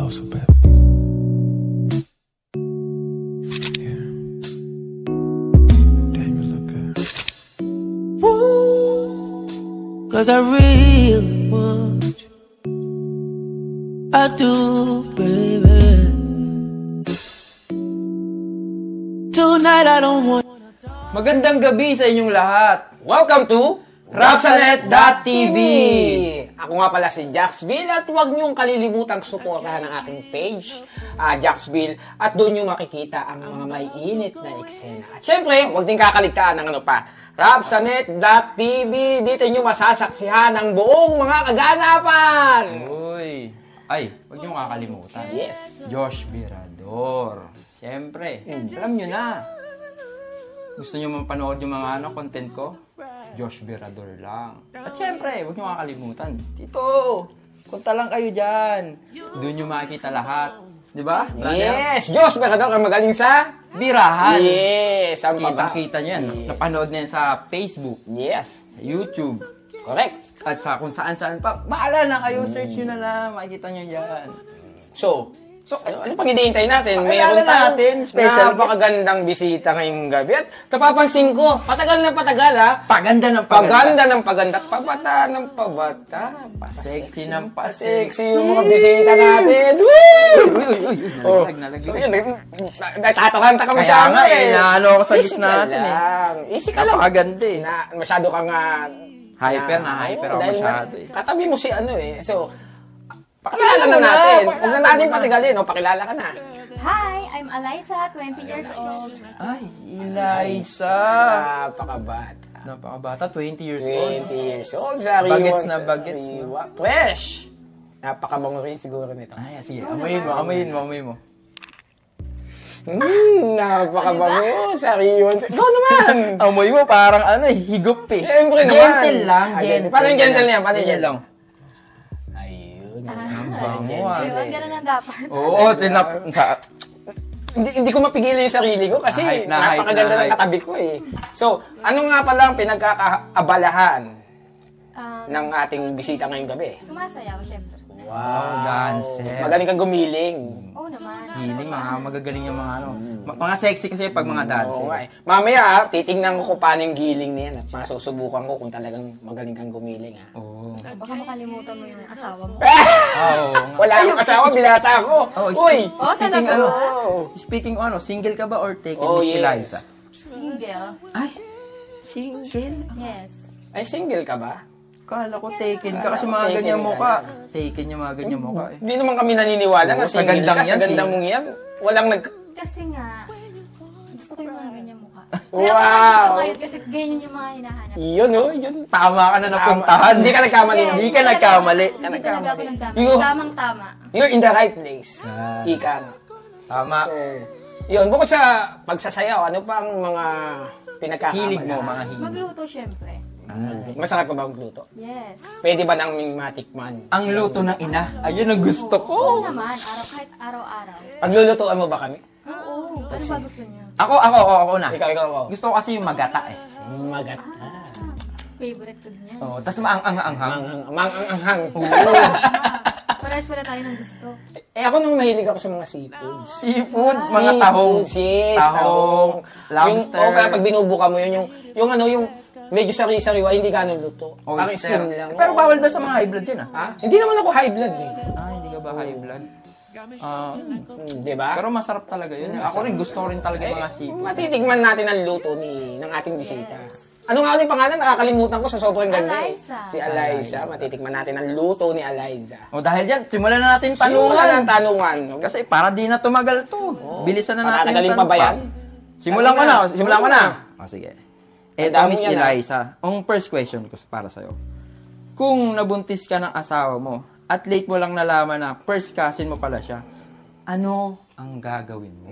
closer, baby. Yeah. Damn, you look good. Woo, 'cause I really want you. I do, baby. Tonight I don't want. Magandang gabi sa inyong lahat. Welcome to Rapsanet.tv. Ako nga pala si Jaxville at huwag niyong kalilimutang suportahan ang aking page, Jaxville, at doon niyo makikita ang mga may init na eksena. At syempre, huwag din kakaligtaan ng ano pa, Rapsanet.tv. Dito niyo masasaksihan ang buong mga kaganapan. Uy. Ay, huwag niyong kakalimutan. Yes. Josh Virador. Siyempre, alam niyo na. Gusto niyo mapanood yung mga content ko? Josh Virador lang. At syempre, huwag niyo kakalimutan. Tito, punta lang kayo dyan. Doon niyo makikita lahat. Di ba? Yes. Josh Virador ang magaling sa Birahan. Yes. Ang Kitang-kita niyan. Yes. Napanood niyan sa Facebook, Yes. YouTube, Correct. at sa kung saan-saan pa. Bahala na kayo. Search nyo na lang. Makikita nyo yan. So, ano pang hinihintay natin? Pakilala natin, special napakagandang bisita ngayong gabi. At napapansin ko, patagal ng patagal ha. Paganda ng paganda. Paganda ng paganda, pabata ng pabata. Sexy ng Sexy yung mga bisita natin. Woo! Uy. Nalaglag. So yun, natataranta kami Kaya sa nga amin. inaano ako sa Easy gitna ka natin eh. lang. Easy ka lang. Napakaganda eh. Masyado kang Hyper ako dahil masyado eh. katabi mo si ano eh. So, pakilala na natin. Huwag na natin patigalin. Pakilala ka na. Hi, I'm Eliza, 20 years old. Ay, Eliza. Napakabata, 20 years old. 20 years old. Sariwa. Bagets na bagets. Sariwa. Fresh. Napakabango rin siguro nito. Ay, sige. Amoyin mo. Napakabango. Sariwa. Ikaw naman. Amoy mo parang higop eh. Siyempre naman. Gentle lang, gentle. Paano yung gentle niya? Paano yung Gentle gentle? lang. Ang bango ah. Huwag ganun lang dapat. Oo, Hindi ko mapigilan yung sarili ko kasi hype napakaganda ng katabi ko eh. So, ano nga pala ang pinagkakaabalahan ng ating bisita ngayong gabi? Sumasayaw, syempre. Wow, dancer. Magaling kang gumiling. Oo naman. Healing, magagaling yung mga mga sexy kasi pag mga dancer. Oo nga eh. Mamaya, titingnan ko kung paano yung giling niya at masusubukan ko kung talagang magaling kang gumiling. Oo. Baka makalimutan mo yung asawa mo. Wala akong asawa, binata ako. Uy! Speaking single ka ba or taken Oh, Miss yes. Eliza? Single. Ay, single? Yes. Ay, single ka ba? Kala ko taken ka kasi Kala ko mga taken ganyan ka mukha. Taken yung mga ganyan mukha eh. Hindi naman kami naniniwala Oo, na sa single gandang ka. Sa yan, gandang mong yan. Walang Kasi nga, gusto ko yung mga ganyan mukha. Wow! Kasi ganyan yung mga hinahanap. Yun yun. Tama ka na napuntahan. Hindi ka nagkamali. Hindi ka nagkamali. Hindi talaga ako nagtama. Yung- Tamang-tama. You're in the right place. Ika nga. Tama. So, yun. Bukod sa pagsasayaw, ano pa ang mga pinagkakamala? Hilig mo, mga hilig. Magluto, syempre. Masarap pa ba magluto? Yes. Pwede ba nang matikman? Ang luto ng ina. Ayun ang gusto ko. Oo naman, kahit araw-araw. Paglulutuan mo ba kami? Oo. Ano ba gusto niyo? Ako na. Ikaw. Gusto ko kasi yung magata eh. Magat. Favorite food niya. Oo, tas maanghang-anghang. Manganghang. Parehas pala tayo ng gusto. Ako nung mahilig ako sa mga seafoods. Seafood, mga tahong. Yes, Tahong, lobster. Kaya pag binubuka mo yun, yung medyo sari-sariwa, hindi gano'n luto. Ang Oyster. skin lang. Pero bawal daw sa mga high blood yun ah. Ha? Hindi naman ako high blood eh. Hindi ka ba high blood? Di ba? Pero masarap talaga yun. Ako rin, gusto ko rin talaga yung mga seafood. Matitigman natin ang luto ng ating bisita. Ano nga ulit pangalan? Nakakalimutan ko sa sobrang ganda eh. Eliza. Si Eliza. Matitikman natin ang luto ni Eliza. O dahil dyan, simulan na natin Simulan tanungan. ng tanungan. Kasi para di na tumagal to. Bilisan na natin Patatagalin yung pa ba yan? Simulan ko na. O sige. Eto, dami Miss yan, Eliza. Ang first question ko para sa'yo. Kung nabuntis ka ng asawa mo at late mo lang nalaman na first cousin mo pala siya, ano ang gagawin mo?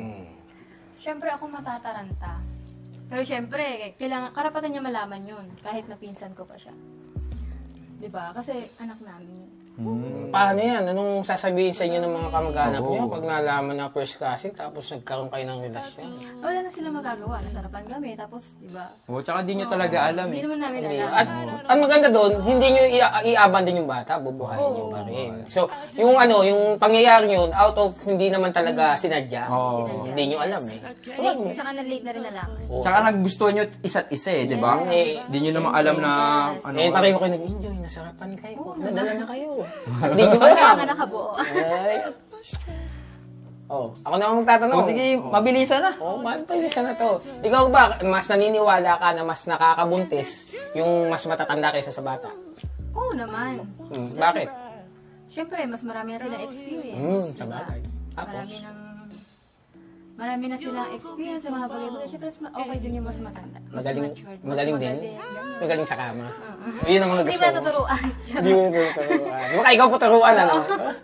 Siyempre ako matataranta. Pero siyempre, karapatan niya malaman yun. Kahit na pinsan ko pa siya. Diba? Kasi anak namin yun. Paano yan? Anong sasabihin sa inyo ng mga kamag-anak Oo. niyo pag nalaman na first cousin tapos nagkaroon kayo ng relasyon? Wala na sila magagawa. Nasarapan kami. Tapos, di ba? O, tsaka di nyo talaga alam Hindi eh. naman namin Hindi. alam. At ang maganda doon, hindi nyo i-abandon yung bata, bubuhayin nyo pa rin. So, yung pangyayari yun, out of hindi naman talaga sinadya. Oo. Hindi nyo alam eh. Tsaka na-late na rin nalaman. Tsaka naggustuhan nyo isa't isa eh, di ba? Di nyo naman alam na ano. Eh, pareho kayo nag-enjoy, nasarapan kayo, nadala na kayo. At di nyo Kaya alam. nga nakabuo. Ay. Ako naman magtatanong. O, sige, mabilisan na. Mabilisan na to. Ikaw ba, mas naniniwala ka na mas nakakabuntis yung mas matatanda kaysa sa bata? Oo naman. Bakit? Siyempre, mas marami na silang experience. Sa bagay. Tapos? Marami na silang experience sa mga bagay-bagay. Siyempre, okay din yung mas matanda. Mas matured, mas Magaling din? ganun. Magaling sa kama. Yun ang mga Hindi gusto ba mo. tuturuan? Hindi mo tuturuan. Baka ikaw po turuan, ano?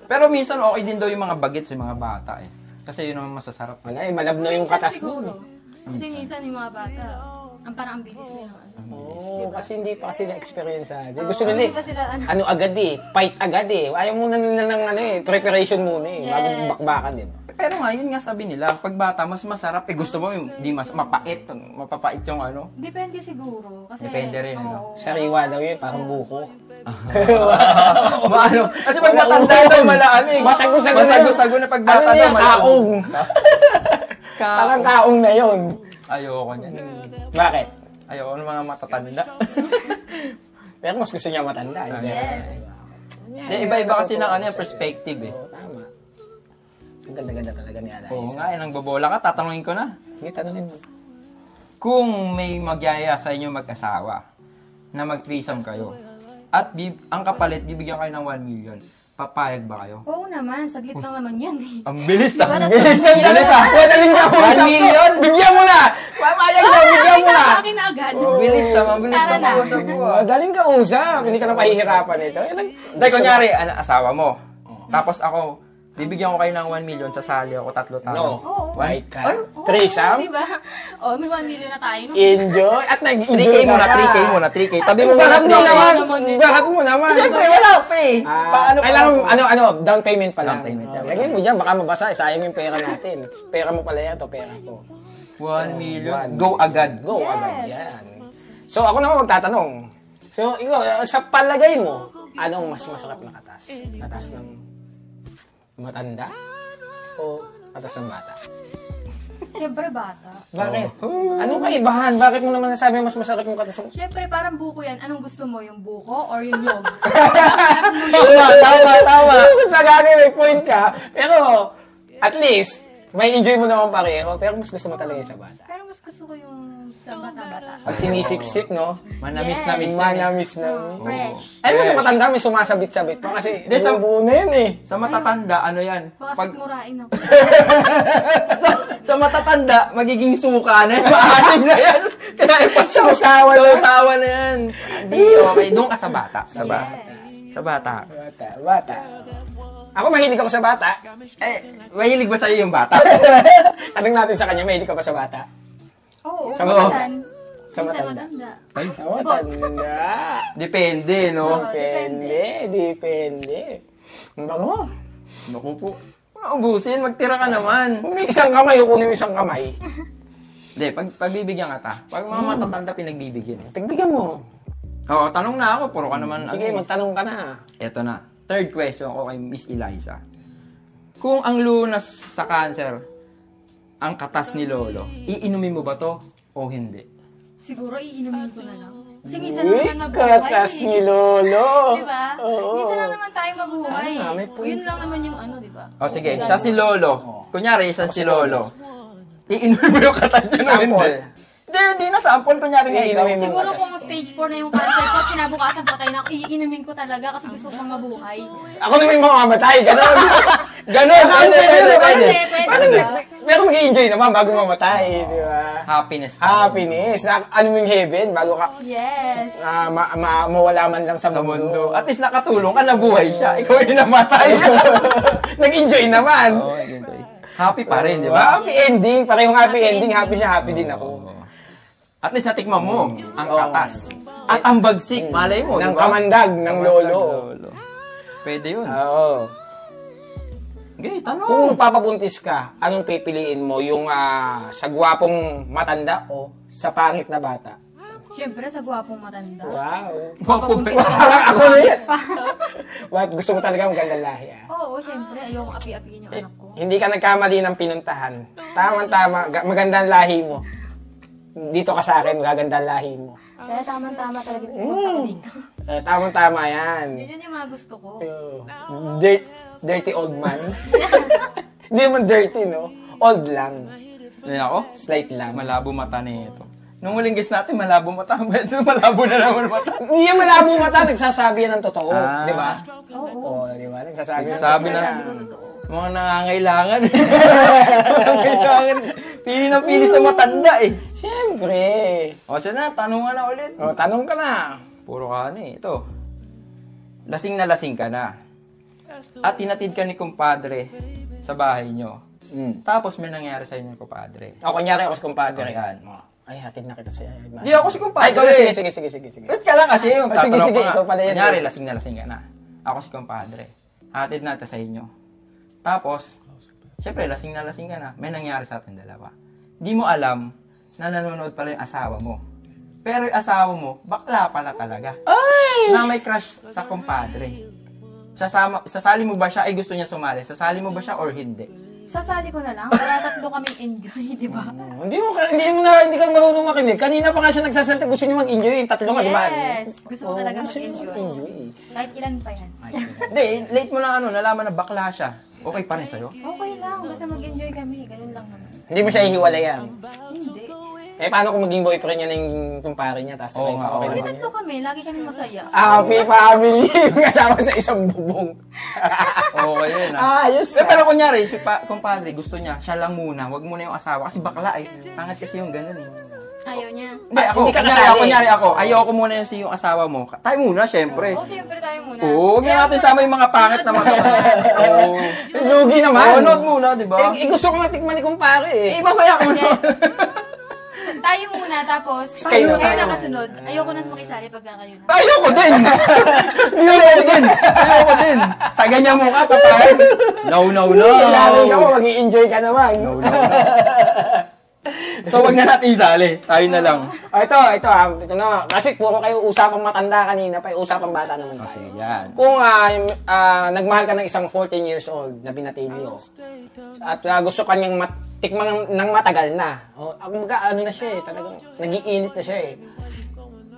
Pero minsan okay din daw yung mga bagets yung mga bata eh. Kasi yun naman masasarap. Wala eh, malabno yung katas Siguro. nun. Kasi minsan yung mga bata, parang ang bilis nila. Oo, kasi hindi pa kasi na-experience gusto nila Hindi pa sila, ano agad eh, fight agad eh. Ayaw muna nila ng preparation muna eh, bago bakbakan din. Pero nga, yun nga sabi nila, pag bata, mas masarap. Eh, gusto mo yung di mas mapait. Mapapait yung ano. Depende siguro. Kasi, Depende rin, ano? Sariwa daw yun, parang buko. Maano? Kasi pag matanda daw, malaano eh. Masago-sago na pag bata daw, kaong. Parang kaong na yun. Ayoko niyan. Bakit? Ayoko ng mga matatanda. Pero mas gusto niya matanda. Yes. Iba-iba kasi ng ano yung perspective eh. Tama. Ang ganda-ganda talaga ni Anais. Oo nga, nang bobola ka, tatanungin ko na. Sige, tanongin mo. Kung may magyaya sa inyo mag-asawa na mag-threesome kayo at ang kapalit, bibigyan kayo ng 1 million, papayag ba kayo? Oo naman, saglit lang naman yan eh. Ang bilis Diba, ah! Bilis na bilis ah! Madaling na 1 million? Bigyan mo na! Papayag na, bigyan mo na! Sa akin na agad. Mabilis na, mabilis Tara na na. mag-usap mo ah. Madaling ka usap. Hindi ka na pahihirapan ito. Dahil kunyari, asawa mo. Tapos ako, bibigyan ko kayo ng 1 million, sasali ako 3 taon. No. Oo. Why ka? Threesome? Diba? Oh, may 1 million na tayo. No? Enjoy. At nag-enjoy 3K ka muna, pa. 3K muna, 3K. Tabi mo muna Barat mo 3K. naman. Barat mo naman. Siyempre, wala ako pa eh. Paano pa? Kailangan, down payment pa lang. Down payment. Lagyan mo dyan, baka mabasa. Sayang yung pera natin. Pera mo pala yan, to pera ko. 1 million. Go agad. Go agad yan. So, ako naman magtatanong. So, ikaw, sa palagay mo, anong mas masarap na katas? Katas ng matanda? O katas ng bata? Siyempre bata. Bakit? Anong kaibahan? Bakit mo naman nasabi mas masarap yung katas ng... Siyempre parang buko yan. Anong gusto mo? Yung buko or yung nyog? Tama. Sa gagawin, may point ka. Pero, at least, may enjoy mo naman pareho. Pero mas gusto mo talaga yung sa bata. Pero mas gusto ko yung sa bata-bata. Pag sinisip-sip, no? Manamis-namis yan. Manamis-namis. Fresh. Ay, mo sa matanda, may sumasabit-sabit pa kasi Hindi, sa- buo na yun eh. Sa matatanda, ano yan? Baka murain ako. Sa matatanda, magiging suka na yan. Maasim na yan. Kaya Sausawa na. Sausawa na yan. Hindi, okay. Doon ka sa bata. Sa bata. Sa bata. Bata. Ako mahilig ako sa bata. Mahilig ba sa'yo yung bata? Tanong natin sa kanya, mahilig ka ba sa bata? Oo, Sa minsan. Sa Minsan matanda. matanda. Sa matanda. Depende, no? Depende. Ang bango. Naku po. Ubusin, magtira ka naman. Kung may isang kamay, kunin mo isang kamay. Hindi, pagbibigyan ka ta. Pag mga matatanda, pinagbibigyan. Tigbigan mo. Oo, tanong na ako. Puro ka naman. Sige, magtanong ka na. Eto na. Third question ko kay Miss Eliza. Kung ang lunas sa cancer, ang katas ni Lolo, iinumin mo ba to o hindi? Siguro iinumin ko na lang. Kasi minsan lang naman mabuhay. Katas ni Lolo. Diba? Oo. Minsan lang naman tayo mabuhay. Tama, may point. Yun lang naman yung ano, diba? O sige, siya si Lolo. Kunyari, isang si Lolo. Iinumin mo yung katas niya o hindi? Sample. Hindi na sample. Kunyari nga ikaw. Iinumin mo. Siguro kung stage 4 na yung cancer ko, kinabukasan patay na ako, iinumin ko talaga kasi gusto kong mabuhay. Ako na may mamamatay. Ganon. Ganon. Pwede. Pwede. Pero mag-enjoy naman bago mamatay. Di ba? Happiness. Happiness. Ano yung heaven bago ka Yes. mawala man lang sa Sa mundo. mundo. At least nakatulong ka, nabuhay siya. Ikaw yung namatay. Nag-enjoy naman. Oo, enjoy. Happy pa rin, di ba? Happy ending. Parehong happy ending. Happy siya. Happy din ako. At least natikman mo ang katas. At ang bagsik, malay mo, Ng di ba? kamandag ng lolo. Pwede yun. Oo. Okay, tanong. Kung magpapabuntis ka, anong pipiliin mo? Yung sa gwapong matanda o sa pangit na bata? Siyempre, sa gwapong matanda. Wow. Papabuntis ka. Ako na yan. What? Gusto mo talaga magandang lahi, Oo, siyempre. Ayoko api-apiin yung anak ko. Hindi ka nagkamali ng pinuntahan. Tama-tama. Magandang lahi mo. Dito ka sa akin, magandang lahi mo. Kaya tama-tama talaga yung pupunta ko dito. Tama-tama yan. Yun yung mga gusto ko. Dirty old man. Hindi naman dirty, no? Old lang. Yan ako? Slight lang. Malabo mata nito. Nung huling guess natin, malabo mata. Ito, malabo na naman mata. Hindi yan malabo mata, nagsasabi yan ng totoo. Ah. Di ba? Oo. Oo, di ba? Nagsasabi Nagsasabi ng na- totoo. Mga nangangailangan. Nangangailangan. Pili na pili sa matanda eh. Siyempre. O, sana, tanungan na ulit. O, tanong ka na. Puro ka na eh. Ito. Lasing ka na. At tinatid ka ni kumpadre sa bahay nyo. Tapos may nangyari sa inyo, kumpadre. O, kunyari ako si kumpadre. Ayan. Ay, hatid na kita sa'yo. Hindi ako si kumpadre. Ay, ikaw na. Sige. Ba't ka lang kasi yung Sige, tatanong sige, ko nga. ikaw pala yan. Kunyari, lasing ka na. Ako si kumpadre. Hatid natin sa inyo. Tapos, siyempre, lasing ka na. May nangyari sa atin dalawa. Di mo alam na nanonood pala yung asawa mo. Pero yung asawa mo, bakla pala talaga. Ay! Na may crush sa kumpadre. Sasali mo ba siya? Ay, gusto niya sumali. Sasali mo ba siya or hindi? Sasali ko na lang. Para tatlo kaming enjoy, di ba? Hindi ka marunong makinig. Kanina pa nga siya nagsasalita. Gusto niyo mag-enjoy. Tatlo nga, di ba? Yes! Gusto ko talaga Gusto niyo mag-enjoy. mag-enjoy. Kahit ilan pa yan. Hindi, late mo lang nalaman na bakla siya. Okay pa rin sa'yo? Okay lang. Basta mag-enjoy kami. Ganun lang naman. Hindi mo siya hihiwalayan. Hindi. Paano kung maging boyfriend niya na yung kumpare niya? Tapos Oo nga, okay Hindi, naman tatlo kami. Lagi kami masaya. Happy family. Kasama sa isang bubong. Okay yun Ayos. Pero kunyari, kumpadre, gusto niya, siya lang muna. Wag muna yung asawa. Kasi bakla eh. Pangat kasi yung ganun eh. Ayaw niya. Hindi, ako. Hindi ka Kunyari kasali. kunyari ako. Ayoko muna yung asawa mo. Tayo muna, syempre. Oo, siyempre tayo muna. Oo, huwag na natin sama yung mga pangit na mga. Oo. Lugi naman. Oo, nood muna, di ba? Gusto ko matikman ni kumpare eh. Mamaya ko na. Tayo muna, tapos Kayo kayo na. nakasunod. Ayoko na makisali pagka kayo na. Ayoko din. Ayoko din. Sa ganyan mo ka, papayag. No. Lalo ka mo, mag-i-enjoy ka naman. No. So, wag na natin isali. Tayo na lang. Ito na. Kasi puro kayo usapang matanda kanina pa, usapang bata naman. Kasi yan. Kung nagmahal ka ng isang 14 years old na binatilyo at gusto ka niyang tikman ng matagal na. Ano na siya eh, talagang nagiinit na siya eh.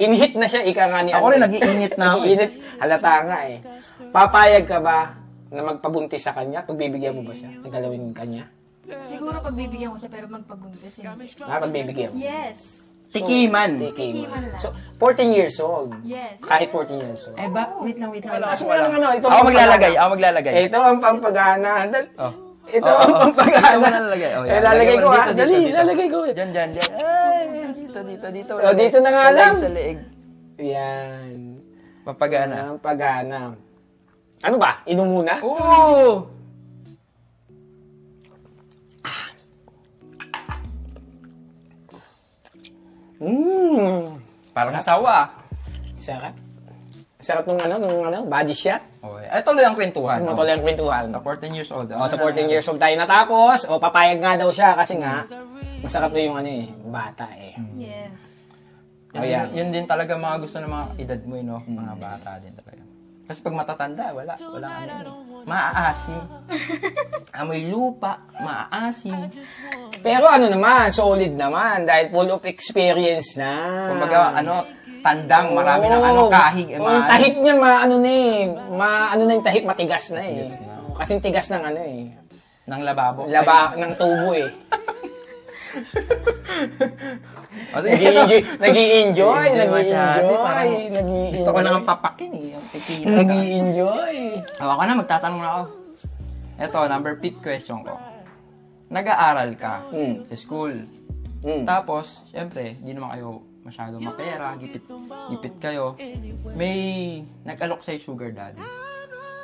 Inhit na siya, ika nga ni Ako rin, nagiinit na ako. Nagiinit, halata nga eh. Papayag ka ba na magpabuntis sa kanya? Pagbibigyan mo ba siya? Nagalawin ka niya? Siguro pagbibigyan ko siya pero magpabuntis. Pagbibigyan mo? Yes. Tikiman. Tikiman lang. So, 14 years old. Yes. Kahit 14 years old. Wait lang. Tapos meron Ako maglalagay. Ito ang pampagana. Oh. Ito ang pampagana. Ako nalalagay. Lalagay ko ha. Dali, dito. lalagay ko. Diyan. Ay, dito. Dito na nga lang. Sa leeg. Yan. Papagana. Pampagana. Ano ba? Inom muna? Oo! Parang asawa. Sarap. Sarap nung body shot. Okay. Ito lang ang kwentuhan. Matuloy ang kwentuhan. Sa 14 years old. Sa 14 years old tayo natapos. Papayag nga daw siya kasi nga, masarap na yung bata eh. Yes. Yun din talaga mga gusto ng mga edad mo, no? Mga bata din talaga. Kasi pag matatanda, wala maaasim. Amoy lupa, maaasim. Pero naman, solid naman dahil full of experience na. Kumbaga, tandang, marami ng kahig. Yung tahip niya, na yung tahip, matigas na eh. Kasing tigas ng ng lababo. ng tubo eh. Nag-i-enjoy. Nag-i-enjoy. Gusto ko nang papakin eh. Nag-i-enjoy. Ako na, magtatanong na ako. Ito, number 5th question ko. Nag-aaral ka sa school. Tapos, syempre, di naman kayo masyadong mapera, gipit kayo. May nag-alok sa'yo sugar daddy.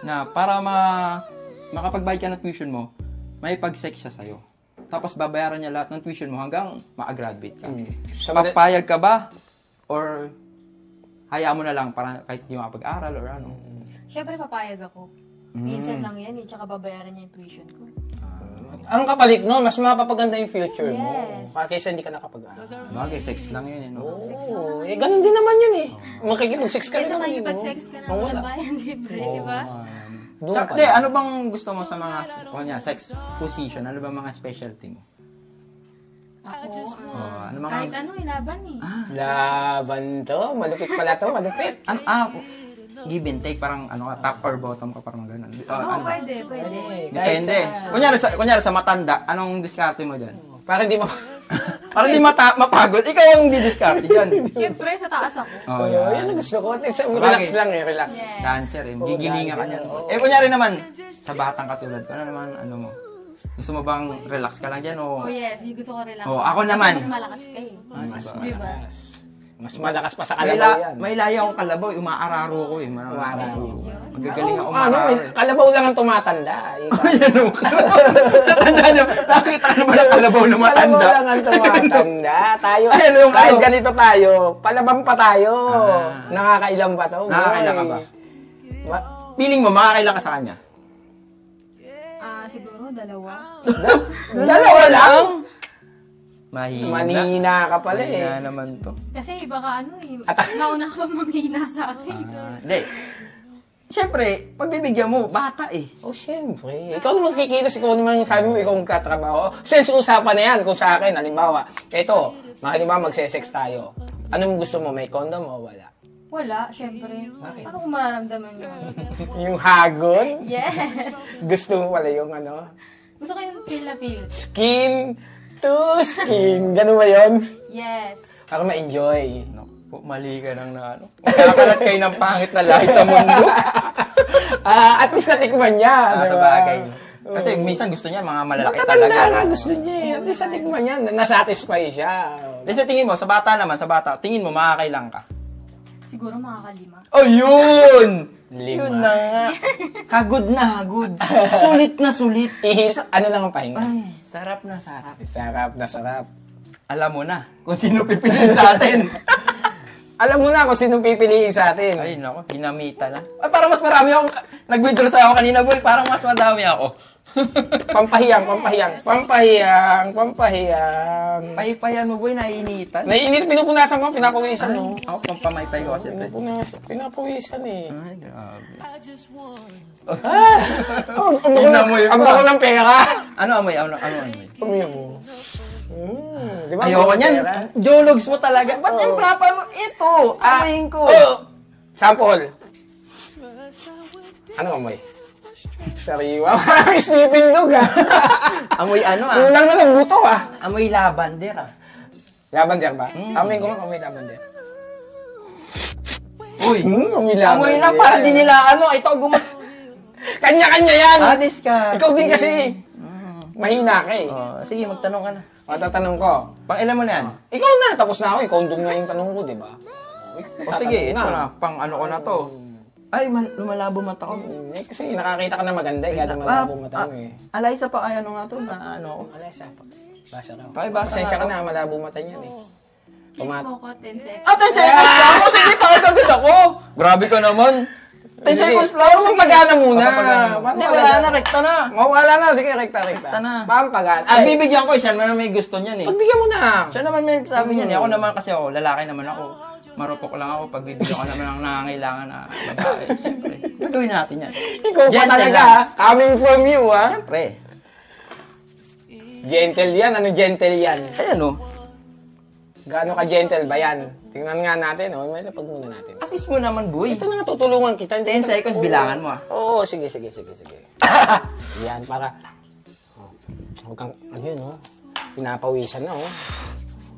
Na para makapagbayad ka ng tuition mo, may pag-sex siya sa'yo. Tapos babayaran niya lahat ng tuition mo hanggang maka-graduate ka. Papayag ka ba? Or hayaan mo na lang para kahit di makapag-aral or ano. Siyempre, papayag ako. Minsan lang yan, tsaka babayaran niya yung tuition ko. Ang kapalit nun, mas mapapaganda yung future mo. Yes. Kaysa hindi ka nakapag-aral. Bagay, sex lang yun, no? Oo, ganun din naman yun eh. Makikipag-sex ka rin Kaysa naman. makipag-sex ka na walang bayan libre, di ba? Doon Tsaka, ka di, na. ano bang gusto mo sa mga sex position? Ano ba mga specialty mo? Ako, Ano mga... kahit ano, ilaban eh. Laban to. Malupit pala to. Malupit. Give and take, parang ano, top or bottom ka, parang gano'n. Oo, Ano ba? pwede. Depende. Kunyari sa matanda, anong diskarte mo dyan? Para di mo... Para di mapagod, ikaw ang didiskarte dyan. Siyempre, sa taas ako. Oh, Yan ang gusto ko. Relax lang eh. Relax. Dancer eh. Gigilingan ka niyan. Kunyari naman, sa batang katulad ko, ano naman, ano mo? Gusto mo bang relax ka lang dyan o... Oh yes, yung gusto ko relax. Ako naman. Mas malakas ka eh. Diba? Mas malakas pa sa kalabaw yan. May laya akong kalabaw, umaararo ko eh. Umaararo. Magagaling ako Ano, umaararo. kalabaw lang ang tumatanda. Nakita ka na ba ng kalabaw na matanda? Kalabaw lang ang tumatanda. Tayo, Ay, ano yung kahit ano? ganito tayo, palabang pa tayo. Ah. Nakakailang ba to? Nakakailan ka ba? Feeling mo, makakailan ka sa kanya? Siguro, dalawa. Dalawa lang? Mahina ka pala eh. Mahina naman to. Kasi baka ano eh, nauna ka pa manghina sa akin. Hindi. Siyempre, pagbibigyan mo, bata eh. Oh, siyempre. Ikaw naman kikilos, ikaw naman sabi mo, ikaw ang katrabaho. Since usapan na yan, kung sa akin, halimbawa, eto, halimbawa magse-sex tayo. Anong gusto mo, may condom o wala? Wala, siyempre. Paano kung mararamdaman yun? Yung hagon? Yes! Gusto mo pala yung ano? Gusto ko yung feel na feel. Skin to skin. Ganun ba yun? Yes. Para ma-enjoy. Naku, mali ka lang na ano. Kakalat kayo ng pangit na lahi sa mundo. At least natikman niya. Sa diba? bagay. Kasi minsan gusto niya mga malalaki Matatanda talaga. na gusto niya. At least natikman niya. Nasatisfy siya. Kasi tingin mo, sa bata, tingin mo, makakailang ka. Siguro makakalima. Oh, yun! Lima. Yun na nga. Hagod na hagod. Sulit na sulit. Ano lang ang pahinga? Ay, sarap na sarap. Sarap na sarap. Alam mo na kung sino pipiliin sa atin. Alam mo na kung sinong pipiliin sa atin. Ay, nako, ginamita na. Ay, parang mas marami akong... Nag-withdraw sa ako kanina, boy. Parang mas madami ako. Pampahiyang. Paypayan mo, boy, naiinitan. Naiinit, pinupunasan ko, pinapawisan mo. Ako, pampamaypay ko kasi. Pinapawisan eh. Ay, grabe. Ang bako ng pera. Ano amoy? Pamiyo mo. Di ba? Ayoko ang niyan. pera? Jologs mo talaga. Ba't yung prapa mo? Ito, amoyin ko. Sample. Ano amoy? Sariwa. Parang sleeping dog ah. Amoy ano Kulang na ng buto ah. Amoy lavender Lavender ba? Amoy ko nga amoy lavender. Uy, Amoy lavender. amoy lang para di nila ito Kanya-kanya yan. discard. Ikaw din kasi. Mahina ka eh. Sige, magtanong ka na. Tatanong ko. Pang ilan mo na yan? Ikaw na, tapos na ako. Condom na yung tanong ko, di ba? Sige, ito na. Pang ano ko na to. Ay, lumalabo mata ko. Kasi nakakita ka na maganda eh. Kaya malabo mata mo eh. Alaysa pa kaya nga to na ano. Alesa, basa ka. Basa Pasensya na ka na, malabo mata niyan eh. Kiss mo ko, 10 seconds. 10 seconds lang ako. Sige, pakagagod ako. Grabe ka naman. 10 seconds lang. Sige, pagana muna. Hindi, wala na. Rekta na. Wala na. Sige, rekta. na. Pampagana. Ang bibigyan ko, siya naman may gusto niyan eh. Pagbigyan mo na. Siya naman may sabi niyan eh. Ako naman kasi lalaki naman ako. Marupok lang ako pag bibigyan ko naman ang nangangailangan na babae. Siyempre, gagawin natin yan. Ikaw pa Gentle talaga lang. ha. Coming from you ha. Siyempre. Gentle yan. Ano gentle yan? Ayan o. Gaano ka gentle ba yan? Tingnan nga natin. May lapag muna natin. Assist mo naman, boy. Ito na nga tutulungan kita. 10 seconds, bilangan mo ah. Oo, sige. Yan, para... Huwag kang... Ano yun, pinapawisan na,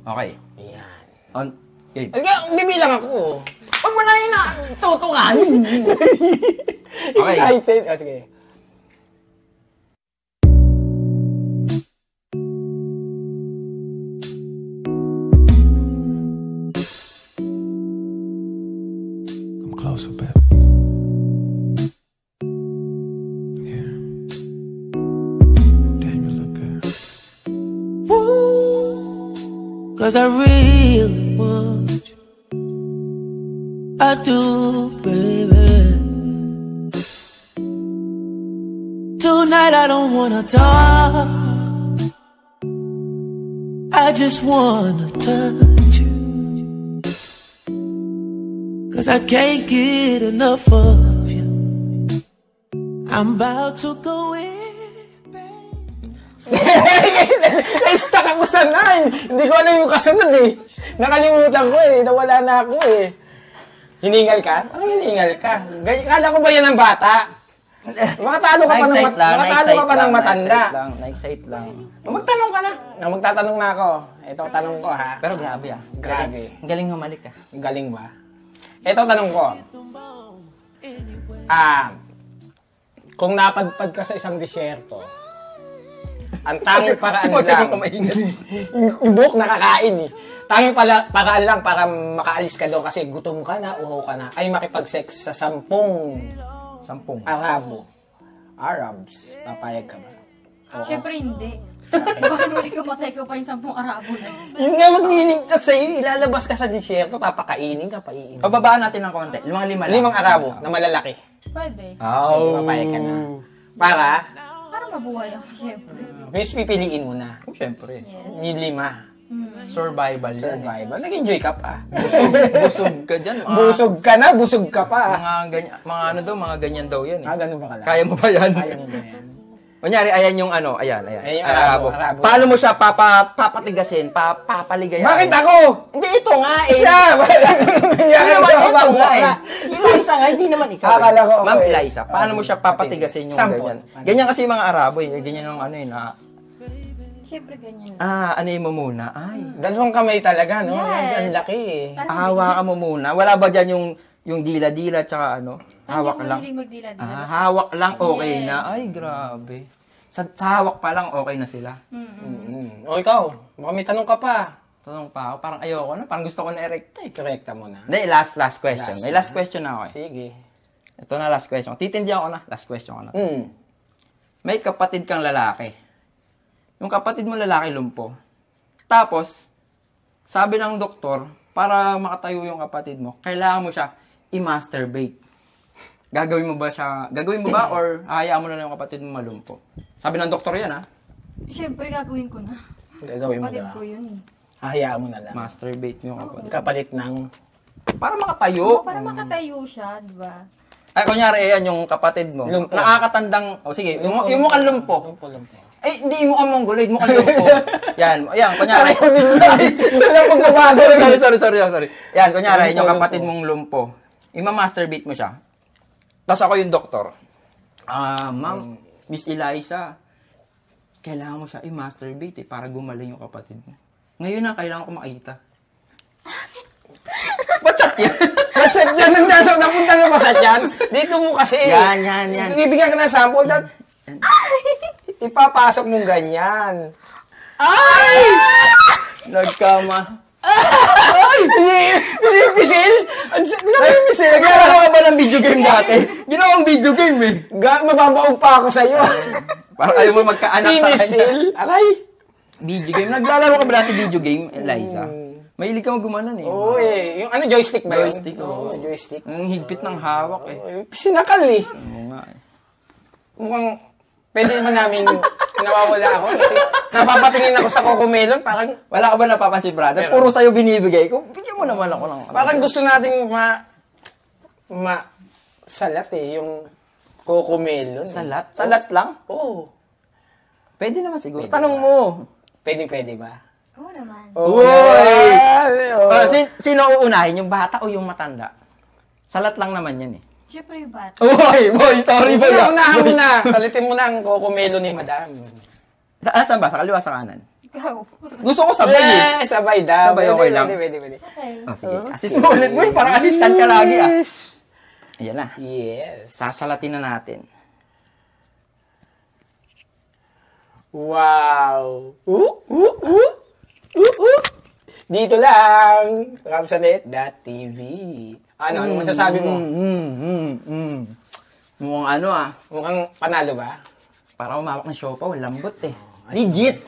Okay. Yan. On. Okay. Bibilang ako. Huwag mo na yun na tutukanin. Okay. Excited. Sige. Come closer, baby. Yeah. Damn, you look good. Woo! 'Cause I really want you. I do, baby. Tonight I don't wanna talk. I just wanna touch you. 'Cause I can't get enough of you. I'm about to go in. Stuck ako sa 9. Hindi ko alam yung kasunod eh. Nakalimutan ko eh. Nawala na ako eh. Hiningal ka? Ano hiningal ka? Kala ko ba yan ang bata? Makatalo ka pa ng makatalo ka pa ng matanda. Na-excite lang. Magtanong ka na. Magtatanong na ako. Ito ang tanong ko ha. Pero grabe ah. Grabe. Ang galing humalik ah. Galing ba? Ito ang tanong ko. Kung napadpad ka sa isang disyerto, ang tanging paraan lang, yung buhok nakakain eh. Tanging paraan lang para makaalis ka doon kasi gutom ka na, uhaw ka na, ay makipag-sex sa 10 Arabs. Papayag ka ba? Siyempre hindi. Bakit muli kamatay ko pa yung 10 Arabo na yun? Yun nga magliligtas sa'yo, ilalabas ka sa disyerto, papakainin ka, paiinin. Pababaan natin ng konti. 5 lang. 5 Arabo na malalaki. Pwede. Papayag ka na. Para? Para mabuhay ako, siyempre. Mas pipiliin mo na. Oh, syempre. Yes. Yung 5. Survival. Survival. Nag-enjoy ka pa. Busog ka dyan. Busog ka na, busog ka pa. Mga ganyan, mga ganyan daw yan eh. Ganun ba kala? Kaya mo ba yan? Kaya mo ba yan? Kunyari, ayan yung ayan. Ayan yung Arabo. Paano mo siya papatigasin, papaligayan? Bakit ako? Hindi, ito nga eh. Siya! Hindi naman ito nga eh. Si Eliza nga, hindi naman ikaw. Akala ko, okay. Ma'am Eliza, paano mo siya papatigasin yung Sample. ganyan? Ganyan kasi yung mga Arabo eh. Ganyan yung ano eh na... Siyempre ganyan. ano mo muna? Ay, Dalawang kamay talaga, no? Yes. Ang laki eh. hawakan mo muna. Wala ba dyan yung dila-dila tsaka ano? Hawak Hindi lang. ako mahilig magdila-dila. Hawak lang okay Yes. na. Ay, grabe. Sa hawak pa lang okay na sila. O ikaw, baka may tanong ka pa. Tanong pa ako, parang ayoko na. Parang gusto ko na erecta eh. Korekta mo na. Hindi, last question. May last question na ako eh. Sige. Ito na last question. Titindihan ko na. Last question ko na. Hmm. May kapatid kang lalaki. Yung kapatid mo lalaki lumpo. Tapos, sabi ng doktor, para makatayo yung kapatid mo, kailangan mo siya i-masturbate. Gagawin mo ba or hayaan mo na lang yung kapatid mo malumpo? Sabi ng doktor yan ha. Siyempre gagawin ko na. Gagawin mo Kapatid na. ko yun eh. Hahayaan mo na lang. Masturbate mo yung kapatid. Kapalit ng... Para makatayo. Para makatayo siya, di ba? Ay, kunyari, ayan yung kapatid mo. Lumpo. Nakakatandang, sige, yung mukhang lumpo. Lumpo. Eh, hindi yung mukhang mongoloid, mukhang lumpo. Yan, kunyari. Sorry. Yan, kunyari, yung kapatid mong lumpo. Ima-masturbate mo siya. Tapos ako yung doktor. Ma'am, Miss Eliza, kailangan mo siya i-masturbate para gumaling yung kapatid mo. Ngayon na, kailangan ko makita. Ba't chat yan? Ba't sa dyan? Napunta na ba sa dyan? Dito mo kasi. Yan. Bibigyan ka ng sample. Ipapasok mong ganyan. Ay! Nagkama. Ay! Pinipisil? Pinipisil? Nagkakaroon ka ba ng video game dati? Ginawang video game eh. Mababaog pa ako sa'yo. Parang ayaw mo magkaanak sa kanya. Pinisil? Aray! Video game. Naglalaro ka ba dati video game, Eliza? Mahilig ka gumanon eh. Oo eh. Yung ano, joystick ba yun? Joystick, oo. Joystick. Ang higpit ng hawak eh. Yung sinakal eh. Oo nga eh. Mukhang pwede naman namin nawawala ako kasi napapatingin ako sa Coco Melon. Parang Wala ka ba napapansin, brother? Puro sa'yo binibigay ko. Bigyan mo naman ako ng... parang gusto nating salat eh. Yung Coco Melon. Salat? Salat lang? Oo. Pwede naman siguro. Pwede Tanong ba? mo. Pwede ba? Oo naman. Uy! Oh. Sino uunahin? Yung bata o yung matanda? Salat lang naman yan eh. Siyempre yung bata. Boy, sorry ba yan? Unahan mo na. Salitin mo na ang Coco Melon ni Madam. Saan ba? Sa kaliwa, sa kanan? Ikaw. Gusto ko sabay eh. Sabay daw. Sabay, okay lang. Pwede. Okay. Oh, sige. Assist mo ulit, boy. Parang assistant ka lagi ah. Ayan na. Yes. Sasalatin na natin. Wow. Dito lang. Ramsanet.tv. Ano masasabi mo? Mukhang ano ah. Mukhang panalo ba? Para umawak ng siopaw. Lambot eh. Legit.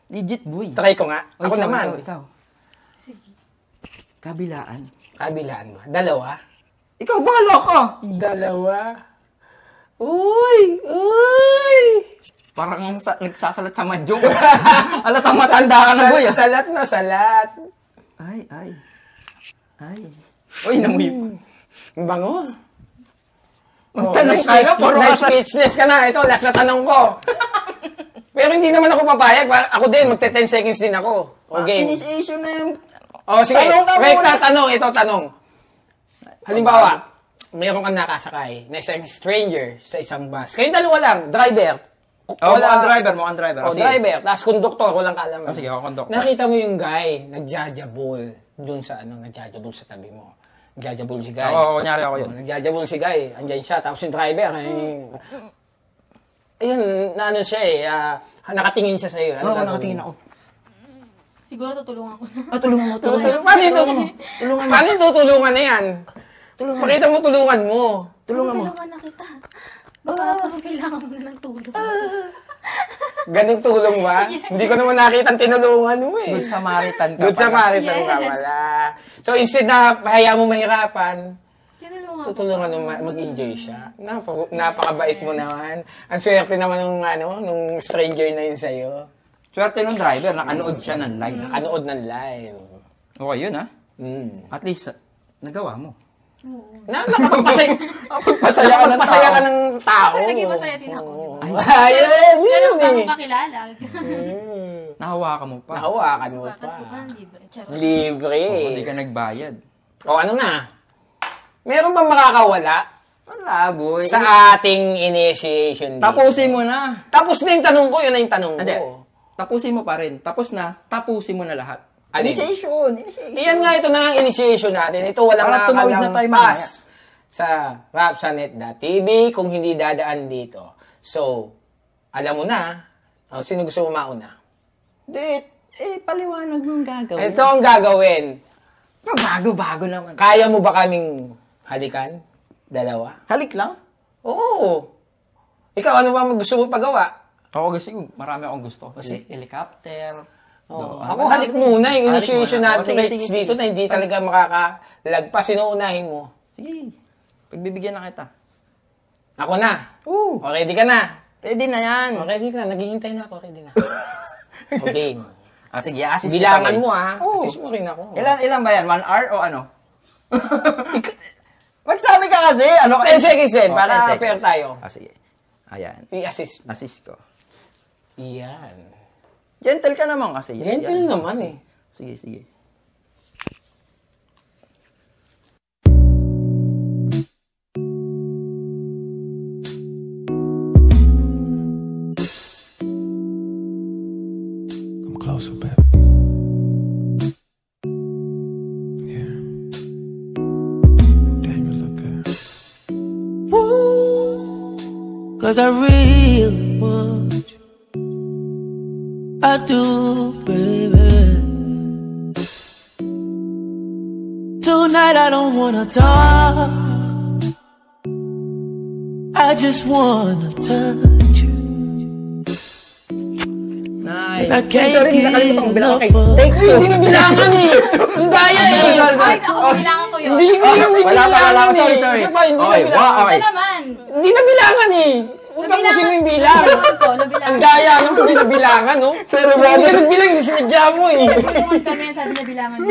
Legit, boy. Try ko nga. Ikaw, Ako naman. Ikaw. Sige. Kabilaan. Kabilaan mo. Dalawa. Ikaw, bahala ka. 2. Uy! Parang nagsasalat sa madyong. Alatang matanda ka na, boy. Salat na salat. Ay. Uy, namuhi pa. Ang bango. Magtanong ka, puro ka speechless ka na. Ito, last na tanong ko. Pero hindi naman ako papayag. Ako din, magte-10 seconds din ako. Okay. Initiation na yung... Sige. Tanong ka Wait, muna. tanong. Halimbawa, mayroon kang nakasakay na isang stranger sa isang bus. Kayong dalawa lang, driver. Mukhang driver. O, driver. Tapos konduktor, walang kaalaman. Sige, ako konduktor. Nakita mo yung guy, nagjajabol dun sa nagjajabol sa tabi mo. Nagjajabol si guy. Oo, kunyari ako yun. Nagjajabol si guy, andyan siya. Tapos yung driver, ayun, naano siya nakatingin siya sa'yo. Oo, nakatingin ako. Siguro tutulungan ko na. Tulungan mo. Paano yung tutulungan na yan? Pakita mo tulungan mo. Tulungan na kita. Baka kasi kailangan mo na ng tulong. Ganun tulong ba? Hindi ko naman nakita ang tinulungan mo eh. Good Samaritan ka. Good Samaritan ka pala. So instead na hayaan mo mahirapan, tutulungan mo mag-enjoy siya. Napakabait mo naman. Ang swerte naman nung stranger na yun sa'yo. Swerte nung driver, nakanood siya ng live. Nakanood ng live. Okay, yun ha. At least, nagawa mo. Nakapagpasaya ka ng tao. Naging masaya din ako. Ayun, Pero yun bago eh. kakilala. Nahawakan mo pa. Nahawakan mo pa. Libre. Hindi ka nagbayad. O ano na? Meron bang makakawala Wala, boy. sa ating initiation dito? Tapusin mo na. Tapos na yung tanong ko, yun na yung tanong ko. Hindi. Tapusin mo pa rin. Tapos na, tapusin mo na lahat. Alin? Initiation. Iyan nga, ito na ang initiation natin. Ito walang Para tumawid na tayo pass sa rapsanet.tv kung hindi dadaan dito. So, alam mo na, sino gusto mo mauna? Hindi. Paliwanag mo yung gagawin. Ito ang gagawin. Bago naman. Kaya mo ba kaming halikan? Dalawa? Halik lang. Oo. Ikaw, ano ba gusto mo pagawa? Ako marami akong gusto. Helicopter. Ako halik muna yung initiation natin Sige. dito na hindi talaga makakalagpas. Sinuunahin mo. Sige. Pagbibigyan na kita. Ako na. Oo. O, ready ka na. Pwede na yan. O, ready ka na. Naghihintay na ako. Ready na. Okay. Sige, assist Bilangan kita, mo boy. Assist mo rin ako. Ilan ba yan? 1 hour o ano? Magsabi ka kasi. 10 seconds din. 10 Para seconds. fair tayo. Sige. Ayan. I-assist. Assist ko. Iyan. Gentle ka naman kasi. Gentle naman eh. Sige. Come closer, baby. Yeah. Damn, you look good. Woo, 'cause I really want you. I do, baby. Tonight I don't wanna talk. I just wanna touch you. Nice. I can't Sorry, get nakalimutan ko bilang kay. enough Thank you. Hindi na bilangan eh. Ang daya eh. Ay, ako, bilangan ko yun. Hindi Wala. bilangan eh. Sorry. Isa pa, hindi na Okay, bilangan. okay. Ito naman. Hindi na bilangan eh. Huwag tapusin mo yung bilang. Ang daya nung hindi na bilangan, no? Sorry, Hindi ka nagbilang, hindi sinadya mo eh. Tulungan kami, sabi niya bilangan mo.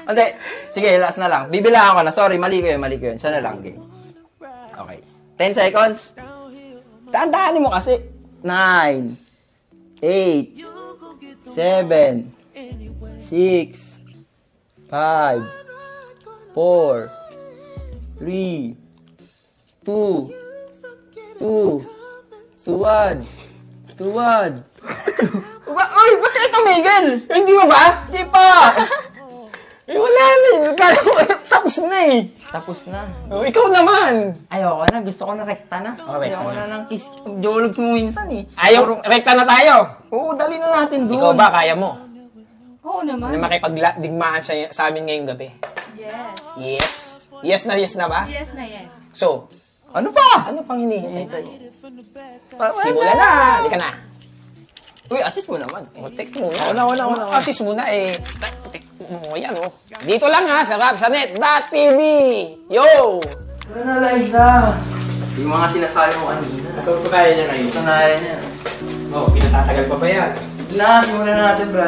Hindi. Sige, last na lang. Bibilangan ko na. Sorry, mali ko yun. Sana lang, game. Okay. 10 seconds. Tandaanin mo kasi. 9, 8, 7, 6, 5, 4, 3, 2, 1. Uy, ba't kayo tumigil? Hindi mo ba? Hindi pa. Wala na eh. Kala ko, tapos na eh. Tapos na. Ikaw naman. Ayoko na. Gusto ko na rekta na. Rekta Ayoko na. na ng kiss. Jolog mo minsan eh. Ayaw, rekta na tayo. Oo, dali na natin doon. Ikaw ba, kaya mo? Oo naman. Na makipagdigmaan sa amin ngayong gabi? Yes. Yes. Yes na ba? Yes na yes. So, Ano pa? ano pang hinihintay? Simula na. Hindi ka na. Uy, assist mo naman. Take muna. Assist muna eh. Yan oh. Dito lang ha, sa rapsanet.tv. Yo! Ano na, Liza? Yung mga sinasabi mo kanina. Ito kaya niya ngayon. Ito na yan. Oo, pinatatagal pa ba yan? Na, simulan na natin, brad.